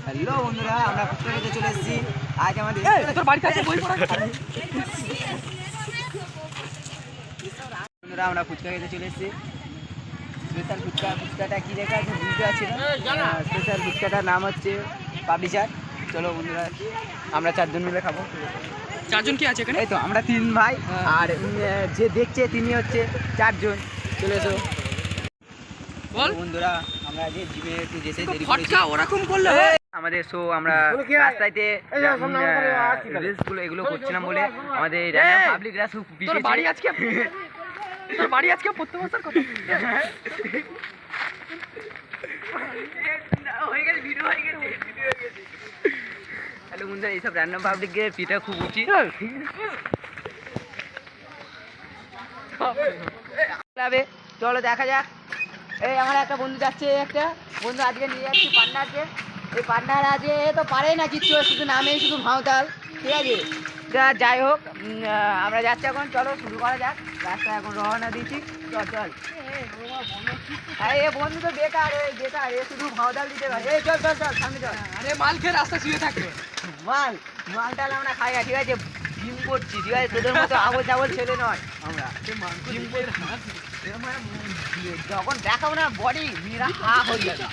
Hello বন্ধুরা, আমরা ফুচকা খেতে চলে এসেছি। আজ আমাদের তোর বাড়িতে আছে বই পড়া। বন্ধুরা আমরা ফুচকা খেতে চলে এসেছি। স্পেশাল ফুচকাটা কি লেখা আছে বুঝতে পারছি না। স্পেশাল ফুচকাটার নাম হচ্ছে পাপড়ি চাট। চলো বন্ধুরা, আমরা 4 জন মিলে খাবো। 4 জন কি আছে এখানে? এই তো আমরা 3 ভাই, আর যে দেখছে তিনি হচ্ছে 4 জন। চলে এসো বল বন্ধুরা, আমরা যে জিমে একটু যেতে দেরি করেছি। ফটকা ওরকম করলে আমাদের শো আমরা রাস্তাতে রিলসগুলো এগুলো করছিলাম বলে আমাদের পাবলিক রাস তোর বাড়ি আজকে পড়তে বসার কথা। হ্যালো বন্ধুরা, এইসব র্যান্ডম পাবলিকের পিঠা খুব উচিত। চলো দেখা যাক। এই আমার একটা বন্ধু যাচ্ছে, একটা বন্ধু আজকে নিয়ে যাচ্ছি পান্ডারকে। এই পান্ডার আজকে তো পারে না কিচ্ছু, শুধু নামে শুধু ভাঁওতাল, ঠিক আছে। যাই হোক, আমরা যাচ্ছি এখন। চলো শুরু করা যাক। রাস্তা এখন রওনা দিচ্ছি। চল চল। এ বন্ধু তো বেকার, এ শুধু ভাঁওতাল দিতে পারে। এই চল চল চল, সামনে চল। আরে মাল খেয়ে রাস্তা শুয়ে থাকবে। মালটাল আমরা খাই না, ঠিক আছে। জিম করছি, ঠিক আছে। তোদের মতো আবল চাবল ছেলে নয় আমরা। জিম করছি, যখন দেখাবো না বডি, মেয়েরা হা হয়ে যাবে।